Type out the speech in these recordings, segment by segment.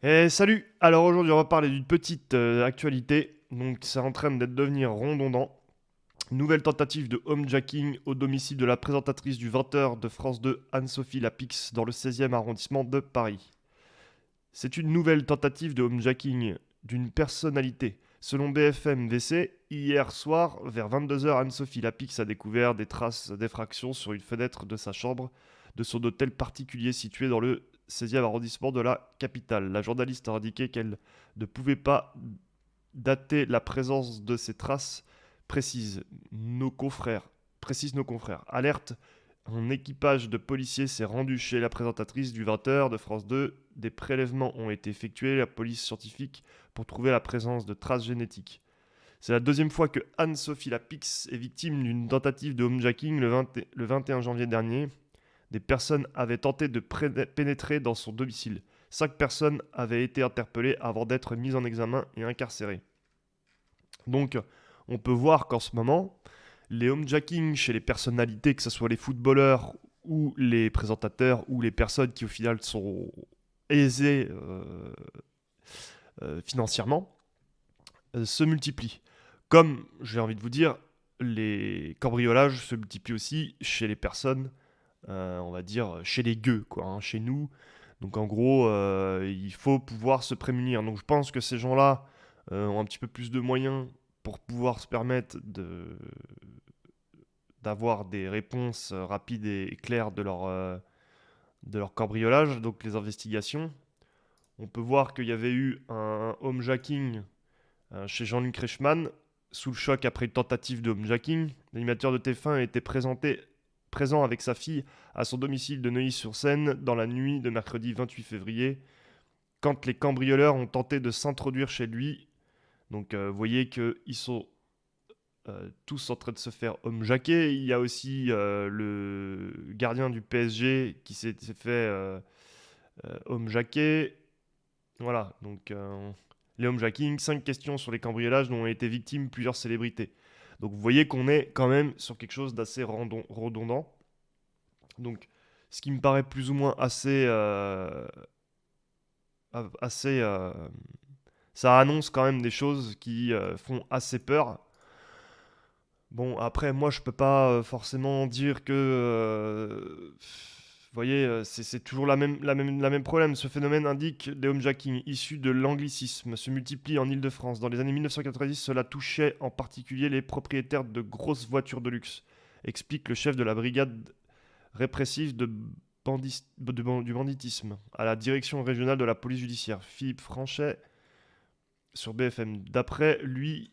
Salut! Alors aujourd'hui, on va parler d'une petite actualité. Donc, c'est en train d'être devenir redondant. Nouvelle tentative de homejacking au domicile de la présentatrice du 20h de France 2, Anne-Sophie Lapix, dans le 16e arrondissement de Paris. C'est une nouvelle tentative de homejacking d'une personnalité. Selon BFM VC, hier soir, vers 22h, Anne-Sophie Lapix a découvert des traces d'effraction sur une fenêtre de sa chambre de son hôtel particulier situé dans le 16e arrondissement de la capitale. La journaliste a indiqué qu'elle ne pouvait pas dater la présence de ces traces, précisent nos confrères. Précisent nos confrères. Alerte, un équipage de policiers s'est rendu chez la présentatrice du 20h de France 2. Des prélèvements ont été effectués, la police scientifique, pour trouver la présence de traces génétiques. C'est la deuxième fois que Anne-Sophie Lapix est victime d'une tentative de homejacking le 21 janvier dernier. Des personnes avaient tenté de pénétrer dans son domicile. 5 personnes avaient été interpellées avant d'être mises en examen et incarcérées. Donc, on peut voir qu'en ce moment, les homejacking chez les personnalités, que ce soit les footballeurs ou les présentateurs ou les personnes qui au final sont aisées financièrement, se multiplient. Comme j'ai envie de vous dire, les cambriolages se multiplient aussi chez les personnes, on va dire, chez les gueux, quoi, hein, chez nous. Donc en gros, il faut pouvoir se prémunir. Donc je pense que ces gens-là ont un petit peu plus de moyens pour pouvoir se permettre d'avoir des réponses rapides et claires de leur cambriolage, donc les investigations. On peut voir qu'il y avait eu un homejacking chez Jean-Luc Reichmann, sous le choc après une tentative de homejacking. L'animateur de TF1 a été présent avec sa fille à son domicile de Neuilly-sur-Seine dans la nuit de mercredi 28 février, quand les cambrioleurs ont tenté de s'introduire chez lui. Donc vous voyez qu'ils sont tous en train de se faire homejacker. Il y a aussi le gardien du PSG qui s'est fait homejacker. Voilà, donc les homejacking, 5 questions sur les cambriolages dont ont été victimes plusieurs célébrités. Donc vous voyez qu'on est quand même sur quelque chose d'assez redondant. Donc ce qui me paraît plus ou moins assez ça annonce quand même des choses qui font assez peur. Bon, après, moi, je peux pas forcément dire que. Vous voyez, c'est toujours la même problème. Ce phénomène indique des homejacking issus de l'anglicisme se multiplient en Île-de-France. Dans les années 1990, cela touchait en particulier les propriétaires de grosses voitures de luxe, explique le chef de la brigade répressive du banditisme à la direction régionale de la police judiciaire, Philippe Franchet, sur BFM. D'après lui,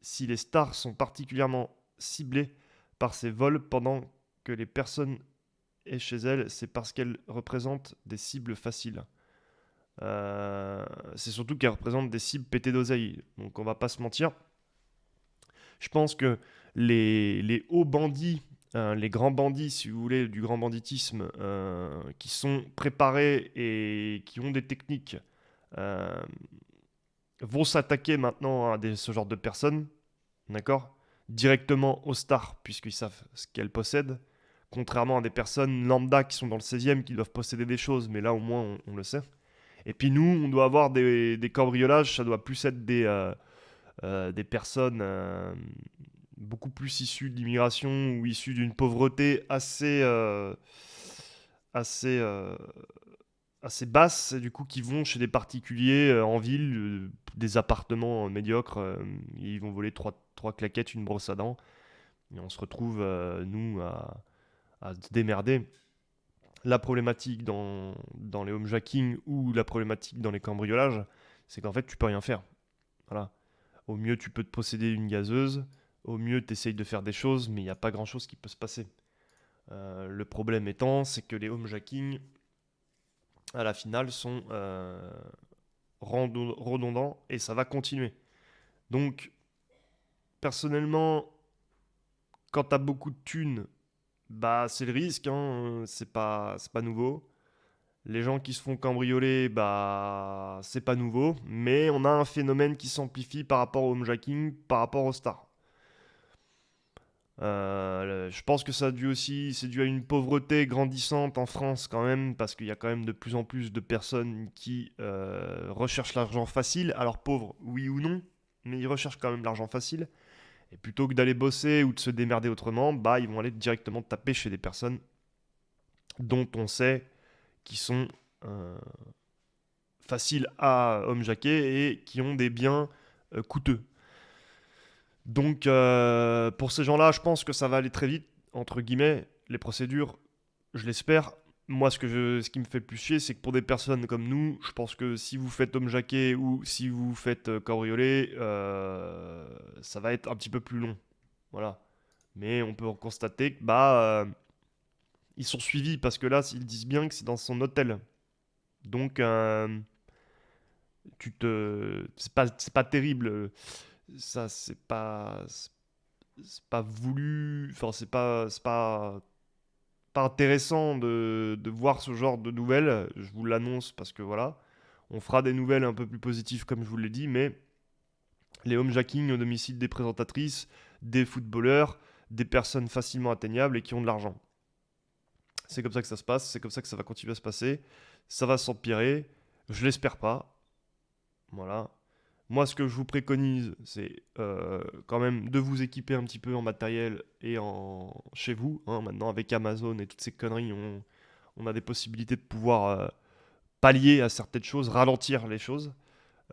si les stars sont particulièrement ciblées par ces vols pendant que les personnes est chez elles, c'est parce qu'elles représentent des cibles faciles. C'est surtout qu'elles représentent des cibles pétées d'oseille. Donc on va pas se mentir. Je pense que les hauts bandits, les grands bandits, si vous voulez, du grand banditisme, qui sont préparés et qui ont des techniques, euh, vont s'attaquer maintenant à ce genre de personnes, d'accord? Directement aux stars, puisqu'ils savent ce qu'elles possèdent, contrairement à des personnes lambda qui sont dans le 16e qui doivent posséder des choses, mais là au moins on le sait. Et puis nous, on doit avoir des cambriolages, ça doit plus être des personnes beaucoup plus issues de l'immigration ou issues d'une pauvreté assez, assez basse, et du coup qui vont chez des particuliers en ville, des appartements médiocres, ils vont voler trois claquettes, une brosse à dents, et on se retrouve, nous, à se démerder. La problématique dans les homejacking ou la problématique dans les cambriolages, c'est qu'en fait, tu peux rien faire. Voilà. Au mieux, tu peux te posséder une gazeuse. Au mieux, tu essayes de faire des choses, mais il n'y a pas grand-chose qui peut se passer. Le problème étant, c'est que les homejacking, à la finale, sont redondants et ça va continuer. Donc, personnellement, quand tu as beaucoup de thunes, bah, c'est le risque, hein, c'est pas nouveau. Les gens qui se font cambrioler, bah, c'est pas nouveau, mais on a un phénomène qui s'amplifie par rapport au homejacking, par rapport aux stars. Je pense que ça a dû aussi, c'est dû à une pauvreté grandissante en France quand même, parce qu'il y a quand même de plus en plus de personnes qui recherchent l'argent facile. Alors pauvres, oui ou non, mais ils recherchent quand même l'argent facile. Et plutôt que d'aller bosser ou de se démerder autrement, bah ils vont aller directement taper chez des personnes dont on sait qui sont euh, faciles à homejacker et qui ont des biens coûteux. Donc, pour ces gens-là, je pense que ça va aller très vite, entre guillemets, les procédures, je l'espère. Moi, ce qui me fait le plus chier, c'est que pour des personnes comme nous, je pense que si vous faites homejacker ou si vous faites cambrioler, ça va être un petit peu plus long. Voilà. Mais on peut constater que, ils sont suivis parce que là, ils disent bien que c'est dans son hôtel. Donc, c'est pas terrible. Ça, c'est pas voulu, enfin c'est pas intéressant de voir ce genre de nouvelles, je vous l'annonce parce que voilà, on fera des nouvelles un peu plus positives comme je vous l'ai dit, mais les homejacking au domicile des présentatrices, des footballeurs, des personnes facilement atteignables et qui ont de l'argent. C'est comme ça que ça se passe, c'est comme ça que ça va continuer à se passer, ça va s'empirer, je l'espère pas, voilà. Moi, ce que je vous préconise, c'est quand même de vous équiper un petit peu en matériel et chez vous. Hein. Maintenant, avec Amazon et toutes ces conneries, on a des possibilités de pouvoir pallier à certaines choses, ralentir les choses.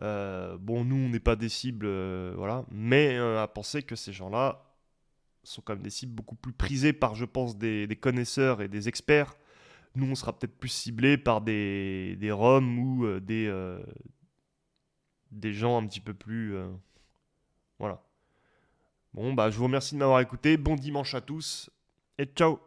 Bon, nous, on n'est pas des cibles, voilà. Mais à penser que ces gens-là sont quand même des cibles beaucoup plus prisées par, je pense, des connaisseurs et des experts. Nous, on sera peut-être plus ciblés par des Roms ou des gens un petit peu plus... voilà. Bon, bah, je vous remercie de m'avoir écouté. Bon dimanche à tous et ciao!